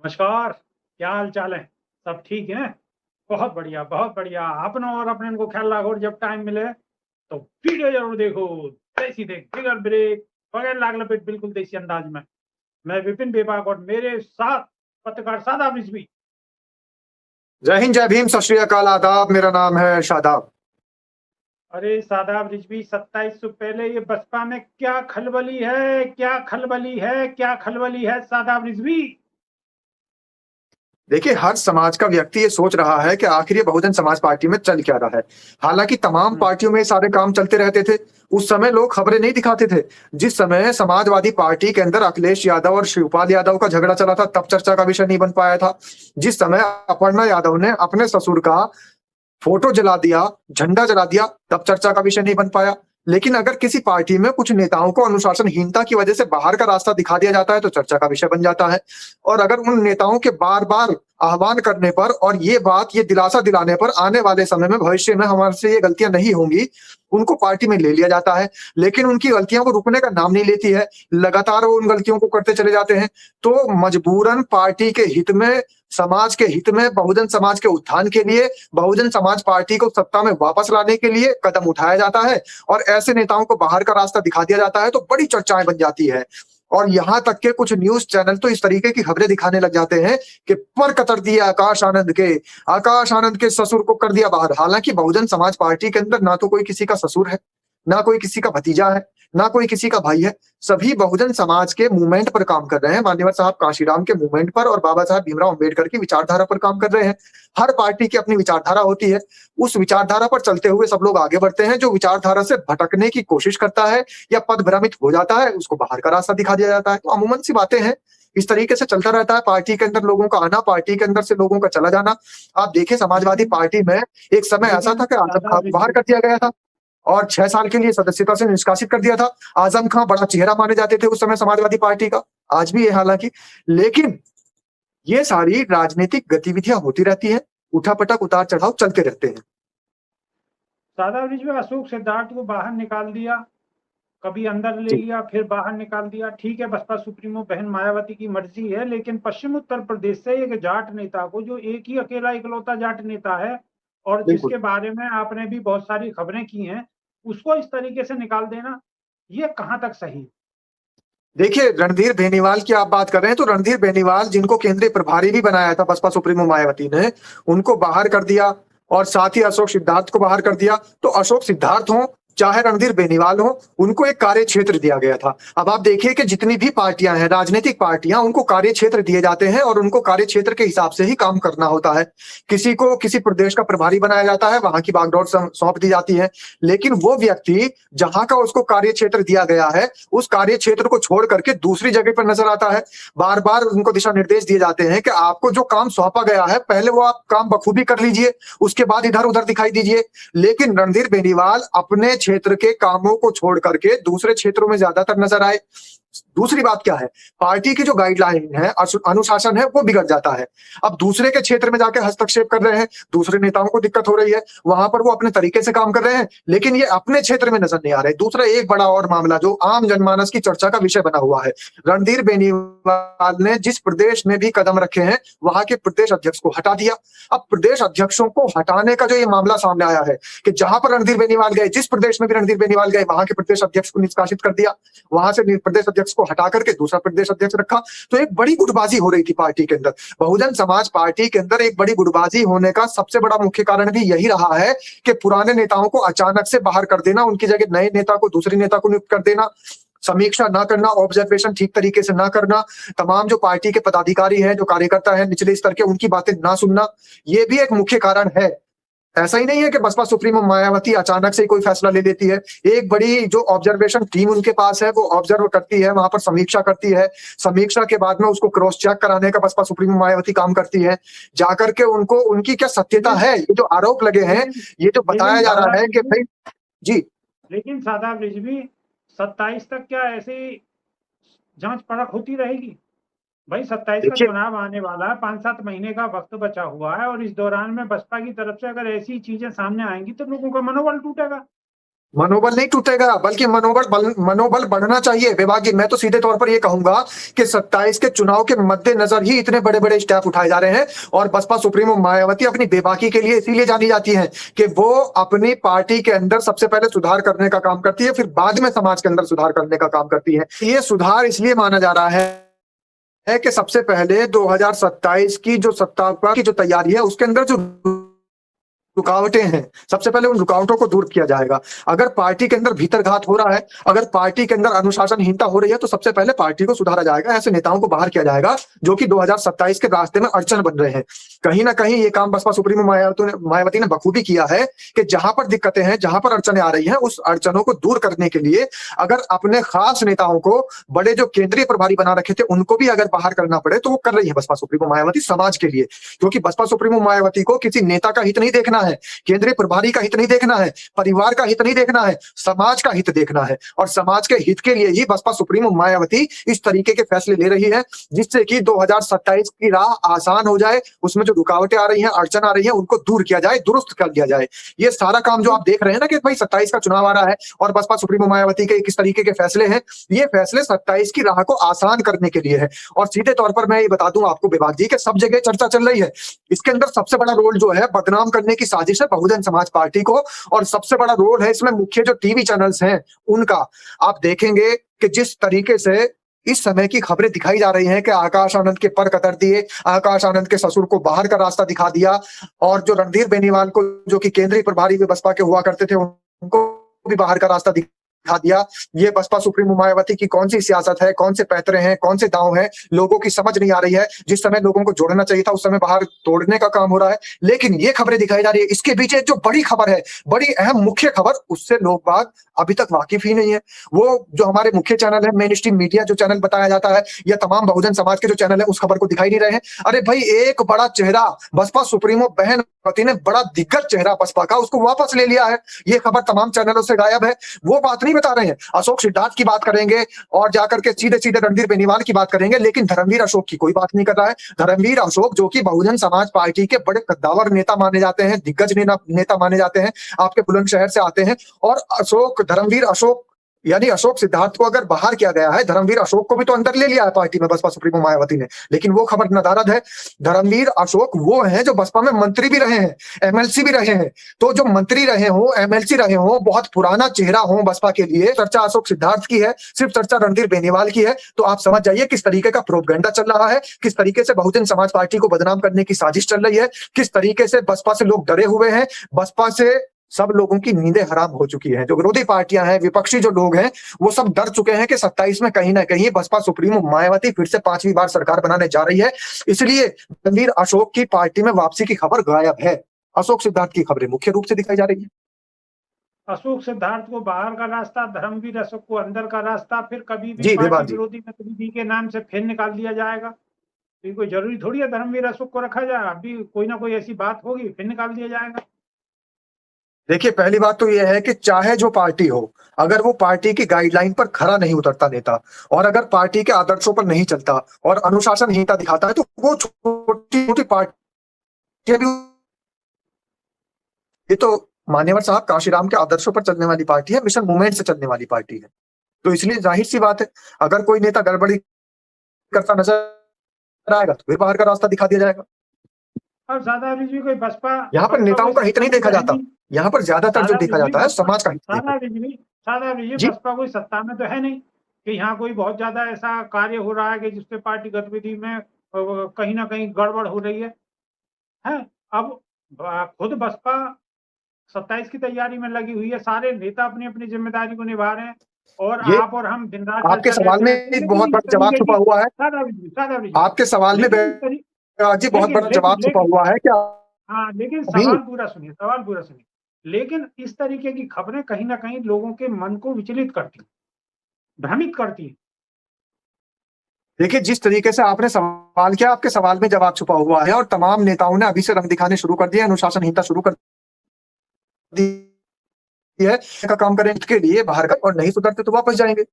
नमस्कार, क्या हाल चाल है? सब ठीक है? बहुत बढ़िया, बहुत बढ़िया। अपना और अपने को ख्याल रखो और जब टाइम मिले तो वीडियो जरूर देखो। देसी देख बिगर ब्रेक बगैर लाग लपेट बिल्कुल देसी अंदाज में। मैं विपिन बेबाक और मेरे साथ पत्रकार शादाब रिजवी। जय हिंद, जय भीम, सत श्री अकाल, आदाब। मेरा नाम है शादाब। अरे शादाब रिजवी, 27 से पहले ये बसपा में क्या खलबली है, क्या खलबली है, क्या खलबली है शादाब रिजवी? देखिए, हर समाज का व्यक्ति ये सोच रहा है कि आखिर ये बहुजन समाज पार्टी में चल क्या रहा है। हालांकि तमाम हम्म, पार्टियों में ये सारे काम चलते रहते थे। उस समय लोग खबरें नहीं दिखाते थे। जिस समय समाजवादी पार्टी के अंदर अखिलेश यादव और शिवपाल यादव का झगड़ा चला था, तब चर्चा का विषय नहीं बन पाया था। जिस समय अपर्णा यादव ने अपने ससुर का फोटो जला दिया, झंडा जला दिया, तब चर्चा का विषय नहीं बन पाया। लेकिन अगर किसी पार्टी में कुछ नेताओं को अनुशासनहीनता की वजह से बाहर का रास्ता दिखा दिया जाता है तो चर्चा का विषय बन जाता है। और अगर उन नेताओं के बार-बार आह्वान करने पर और ये दिलासा दिलाने पर आने वाले समय में भविष्य में हमारे से ये गलतियां नहीं होंगी, उनको पार्टी में ले लिया जाता है। लेकिन उनकी गलतियों को रुकने का नाम नहीं लेती है। लगातार वो उन गलतियों को करते चले जाते हैं। तो मजबूरन पार्टी के हित में, समाज के हित में, बहुजन समाज के उत्थान के लिए, बहुजन समाज पार्टी को सत्ता में वापस लाने के लिए कदम उठाया जाता है और ऐसे नेताओं को बाहर का रास्ता दिखा दिया जाता है, तो बड़ी चर्चाएं बन जाती है। और यहां तक के कुछ न्यूज चैनल तो इस तरीके की खबरें दिखाने लग जाते हैं कि पर कतर दिया आकाश आनंद के ससुर को कर दिया बाहर। हालांकि बहुजन समाज पार्टी के अंदर ना तो कोई किसी का ससुर है, ना कोई किसी का भतीजा है, ना कोई किसी का भाई है। सभी बहुजन समाज के मूवमेंट पर काम कर रहे हैं। मान्यवर साहब कांशीराम के मूवमेंट पर और बाबा साहब भीमराव अंबेडकर की विचारधारा पर काम कर रहे हैं। हर पार्टी की अपनी विचारधारा होती है। उस विचारधारा पर चलते हुए सब लोग आगे बढ़ते हैं। जो विचारधारा से भटकने की कोशिश करता है या पद भ्रमित हो जाता है, उसको बाहर का रास्ता दिखा दिया जाता है। तो अमूमन सी बातें हैं। इस तरीके से चलता रहता है। पार्टी के अंदर लोगों का आना, पार्टी के अंदर से लोगों का चला जाना। आप देखिए, समाजवादी लेकिन पार्टी में एक समय ऐसा लेकिन था कि आजम खां शादाब को बाहर रिजवी, कर दिया गया था और 6 साल के लिए सदस्यता से निष्कासित कर दिया था। आजम खां बड़ा चेहरा माने जाते थे उस समय समाजवादी पार्टी का, आज भी है हालांकि। लेकिन ये सारी राजनीतिक गतिविधियां होती रहती हैं। उठापटक, उतार चढ़ाव चलते रहते हैं। शादाब रिजवी, अशोक सिद्धार्थ को बाहर निकाल दिया, कभी अंदर ले जी, लिया फिर बाहर निकाल दिया। ठीक है, बसपा सुप्रीमो बहन मायावती की मर्जी है, लेकिन पश्चिम उत्तर प्रदेश से एक जाट नेता को, जो एक ही अकेला इकलौता जाट नेता है और बिल्कुल। जिसके बारे में आपने भी बहुत सारी खबरें की हैं, उसको इस तरीके से निकाल देना, ये कहां तक सही है? देखिए, रणधीर बेनीवाल की आप बात कर रहे हैं, तो रणधीर बेनीवाल जिनको केंद्रीय प्रभारी भी बनाया था बसपा सुप्रीमो मायावती ने, उनको बाहर कर दिया और साथ ही अशोक सिद्धार्थ को बाहर कर दिया। तो अशोक सिद्धार्थ हो चाहे रणधीर बेनीवाल हो, उनको एक कार्य क्षेत्र दिया गया था। अब आप देखिए कि जितनी भी पार्टियां हैं, राजनीतिक पार्टियां, उनको कार्य क्षेत्र दिए जाते हैं और उनको कार्य क्षेत्र के हिसाब से ही काम करना होता है। किसी को किसी प्रदेश का प्रभारी बनाया जाता है, वहां की बागडोर सौंप दी जाती है। लेकिन वो व्यक्ति जहां का उसको कार्य क्षेत्र दिया गया है, उस कार्य क्षेत्र को छोड़ करके दूसरी जगह पर नजर आता है। बार बार उनको दिशा निर्देश दिए जाते हैं कि आपको जो काम सौंपा गया है, पहले वो आप काम बखूबी कर लीजिए, उसके बाद इधर उधर दिखाई दीजिए। लेकिन रणधीर बेनीवाल अपने क्षेत्र के कामों को छोड़ करके दूसरे क्षेत्रों में ज्यादातर नजर आए। दूसरी बात क्या है, पार्टी की जो गाइडलाइन है, अनुशासन है, वो बिगड़ जाता है। अब दूसरे के क्षेत्र में जाके हस्तक्षेप कर रहे हैं, दूसरे नेताओं को दिक्कत हो रही है, वहां पर वो अपने तरीके से काम कर रहे हैं, लेकिन ये अपने क्षेत्र में नजर नहीं आ रहे। दूसरा एक बड़ा और मामला जो आम जनमानस की चर्चा का विषय बना हुआ है, रणधीर बेनीवाल ने जिस प्रदेश में भी कदम रखे हैं, वहां के प्रदेश अध्यक्ष को हटा दिया। अब प्रदेश अध्यक्षों को हटाने का जो ये मामला सामने आया है कि जहां पर रणधीर बेनीवाल गए, जिस प्रदेश में भी रणधीर बेनीवाल गए, वहां के प्रदेश अध्यक्ष को निष्कासित कर दिया, वहां से प्रदेश अध्यक्ष को हटा करके दूसरा प्रदेश अध्यक्ष रखा। तो एक बड़ी गुटबाजी हो रही थी पार्टी के अंदर। बहुजन समाज पार्टी के अंदर एक बड़ी गुटबाजी होने का सबसे बड़ा मुख्य कारण भी यही रहा है कि पुराने नेताओं को अचानक से बाहर कर देना, उनकी जगह नए नेता को, दूसरे नेता को नियुक्त कर देना, समीक्षा ना करना, ऑब्जर्वेशन ठीक तरीके से ना करना, तमाम जो पार्टी के पदाधिकारी हैं, जो कार्यकर्ता हैं निचले स्तर के, उनकी बातें ना सुनना, ये भी एक मुख्य कारण है। ऐसा ही नहीं है कि बसपा सुप्रीमो मायावती अचानक से कोई फैसला ले लेती है। एक बड़ी जो ऑब्जर्वेशन टीम उनके पास है, वो ऑब्जर्व करती है, वहां पर समीक्षा करती है। समीक्षा के बाद में उसको क्रॉस चेक कराने का बसपा सुप्रीमो मायावती काम करती है। जाकर के उनको उनकी क्या सत्यता लेकिन है, ये जो आरोप लगे हैं, लेकिन ये जो लेकिन बताया जा रहा शादाब है कि रिजवी भाई। जी। लेकिन शादाब रिजवी, 27 तक क्या ऐसी जांच परख होती रहेगी? भाई 27 का देखिए, चुनाव आने वाला है, 5-7 महीने का वक्त बचा हुआ है और इस दौरान में बसपा की तरफ से अगर ऐसी चीजें सामने आएंगी तो लोगों का मनोबल टूटेगा। मनोबल नहीं टूटेगा, बल्कि मनोबल बढ़ना चाहिए। विभाग जी, मैं तो सीधे तौर पर ये कहूंगा कि 27 के चुनाव के मद्देनजर ही इतने बड़े बड़े स्टेप उठाए जा रहे हैं। और बसपा सुप्रीमो मायावती अपनी बेबाकी के लिए इसीलिए जानी जाती है कि वो अपनी पार्टी के अंदर सबसे पहले सुधार करने का काम करती है, फिर बाद में समाज के अंदर सुधार करने का काम करती है। ये सुधार इसलिए माना जा रहा है कि सबसे पहले 2027 की जो सत्ता की जो तैयारी है उसके अंदर जो रुकावटें हैं, सबसे पहले उन रुकावटों को दूर किया जाएगा। अगर पार्टी के अंदर भीतरघात हो रहा है, अगर पार्टी के अंदर अनुशासनहीनता हो रही है, तो सबसे पहले पार्टी को सुधारा जाएगा। ऐसे नेताओं को बाहर किया जाएगा जो कि 2027 के रास्ते में अड़चन बन रहे हैं। कहीं ना कहीं ये काम बसपा सुप्रीमो मायावती ने बखूबी किया है कि जहां पर दिक्कतें हैं, जहां पर अड़चनें आ रही हैं, उस अड़चनों को दूर करने के लिए अगर अपने खास नेताओं को, बड़े जो केंद्रीय प्रभारी बना रखे थे, उनको भी अगर बाहर करना पड़े तो वो कर रही है बसपा सुप्रीमो मायावती समाज के लिए। क्योंकि बसपा सुप्रीमो मायावती को किसी नेता का हित नहीं देखना है, केंद्रीय प्रभारी का हित नहीं देखना है, परिवार का हित नहीं देखना है, समाज का हित देखना है। और समाज के हित के लिए ही बसपा सुप्रीमो मायावती इस तरीके के फैसले ले रही है, जिससे कि 2027 की राह आसान हो जाए। उसमें जो रुकावटें आ रही हैं, अड़चन आ रही है, उनको दूर किया जाए, दुरुस्त कर दिया जाए। ये सारा काम जो आप देख रहे हैं ना कि भाई 27 का चुनाव आ रहा है और बसपा सुप्रीमो मायावती के किस तरीके के फैसले हैं, ये फैसले 27 की राह को आसान करने के लिए है। और सीधे तौर पर मैं ये बता दूं आपको विभाग जी कि सब जगह चर्चा चल रही है, इसके अंदर सबसे बड़ा रोल जो है बदनाम करने की साजिश है बहुजन समाज पार्टी को। और सबसे बड़ा रोल है इसमें मुख्य जो टीवी चैनल्स हैं उनका। आप देखेंगे कि जिस तरीके से इस समय की खबरें दिखाई जा रही हैं कि आकाश आनंद के पर कतर दिए, आकाश आनंद के ससुर को बाहर का रास्ता दिखा दिया, और जो रणधीर बेनीवाल को, जो कि केंद्रीय प्रभारी भी बसपा के हुआ करते थे, उनको भी बाहर का रास्ता दिखा दिया। ये बसपा सुप्रीमो मायावती की कौन सी सियासत है, कौन से पैतरे हैं, कौन से दांव हैं, लोगों की समझ नहीं आ रही है। जिस समय लोगों को जोड़ना चाहिए था, उस समय बाहर तोड़ने का काम हो रहा है। लेकिन ये खबरें दिखाई जा रही है, इसके पीछे जो बड़ी खबर है, बड़ी अहम मुख्य खबर, उससे लोग बाग अभी तक वाकिफ ही नहीं है। वो जो हमारे मुख्य चैनल है, मेन स्ट्रीम मीडिया जो चैनल बताया जाता है, या तमाम बहुजन समाज के जो चैनल है, उस खबर को दिखाई नहीं रहे हैं। अरे भाई, एक बड़ा चेहरा बसपा सुप्रीमो बहन ने, बड़ा दिग्गज चेहरा बसपा का, उसको वापस ले लिया है। ये खबर तमाम चैनलों से गायब है। वो बात नहीं बता रहे हैं। अशोक सिद्धार्थ की बात करेंगे और जाकर के सीधे सीधे रणधीर बेनीवाल की बात करेंगे, लेकिन धर्मवीर अशोक की कोई बात नहीं कर रहा है। धर्मवीर अशोक जो कि बहुजन समाज पार्टी के बड़े कद्दावर नेता माने जाते हैं, दिग्गज नेता माने जाते हैं, आपके बुलंदशहर से आते हैं। और धर्मवीर अशोक यानी अशोक सिद्धार्थ को अगर बाहर किया गया है, धर्मवीर अशोक को भी तो अंदर ले लिया है पार्टी में बसपा सुप्रीमो मायावती ने, लेकिन वो खबर नदारद है। धर्मवीर अशोक वो हैं जो बसपा में मंत्री भी रहे हैं, एमएलसी भी रहे हैं। तो जो मंत्री रहे हो, एमएलसी रहे हो, बहुत पुराना चेहरा हो बसपा के लिए, चर्चा अशोक सिद्धार्थ की है, सिर्फ चर्चा रणधीर बेनीवाल की है। तो आप समझ जाइए किस तरीके का प्रोपगेंडा चल रहा है, किस तरीके से बहुजन समाज पार्टी को बदनाम करने की साजिश चल रही है, किस तरीके से बसपा से लोग डरे हुए हैं। बसपा से सब लोगों की नींदें हराम हो चुकी हैं। जो विरोधी पार्टियां हैं, विपक्षी जो लोग हैं, वो सब डर चुके हैं कि 27 में कहीं ना कहीं बसपा सुप्रीमो मायावती फिर से 5वीं बार सरकार बनाने जा रही है। इसलिए रणधीर अशोक की पार्टी में वापसी की खबर गायब है। अशोक सिद्धार्थ की खबरें मुख्य रूप से दिखाई जा रही है। अशोक सिद्धार्थ को बाहर का रास्ता, धर्मवीर अशोक को अंदर का रास्ता, फिर कभी भी जी पार्टी विभाग जी, विरोधी गतिविधि के नाम से फिर निकाल दिया जाएगा। तो कोई जरूरी थोड़ी है धर्मवीर अशोक को रखा जाए, अभी कोई ना कोई ऐसी बात होगी फिर निकाल दिया जाएगा। देखिए पहली बात तो यह है कि चाहे जो पार्टी हो, अगर वो पार्टी की गाइडलाइन पर खरा नहीं उतरता नेता, और अगर पार्टी के आदर्शों पर नहीं चलता और अनुशासनहीनता दिखाता है, तो वो छोटी छोटी पार्टी भी, ये तो मान्यवर साहब काशीराम के आदर्शों पर चलने वाली पार्टी है, मिशन मूवमेंट से चलने वाली पार्टी है। तो इसलिए जाहिर सी बात है, अगर कोई नेता गड़बड़ी करता नजर आएगा तो फिर बाहर का रास्ता दिखा दिया जाएगा। और सादा जी कोई बसपा, यहाँ पर नेताओं का हित नहीं देखा जाता, यहाँ पर ज्यादातर जो देखा जाता है समाज का हित। सादा जी, बसपा कोई सत्ता में तो है नहीं कि यहाँ कोई बहुत ज्यादा ऐसा कार्य हो रहा है कि जिससे पार्टी गतिविधि में कहीं ना कहीं गड़बड़ हो रही है। अब खुद बसपा 27 की तैयारी में लगी हुई है, सारे नेता अपनी अपनी जिम्मेदारी को निभा रहे हैं, और आप और हम दिन रात आपके सवाल में एक बहुत बड़ा जवाब छुपा हुआ है। आपके सवाल में जी बहुत बड़ा जवाब छुपा हुआ है क्या? हाँ, लेकिन सवाल पूरा सुनिए। लेकिन इस तरीके की खबरें कहीं ना कहीं लोगों के मन को विचलित करती, भ्रमित करती। देखिए जिस तरीके से आपने सवाल किया, आपके सवाल में जवाब छुपा हुआ है, और तमाम नेताओं ने अभी से रंग दिखाने शुरू कर दिया, अनुशासनहीनता शुरू कर दी है का काम करें, इसके लिए बाहर का, और नहीं सुधरते तो वापस जाएंगे।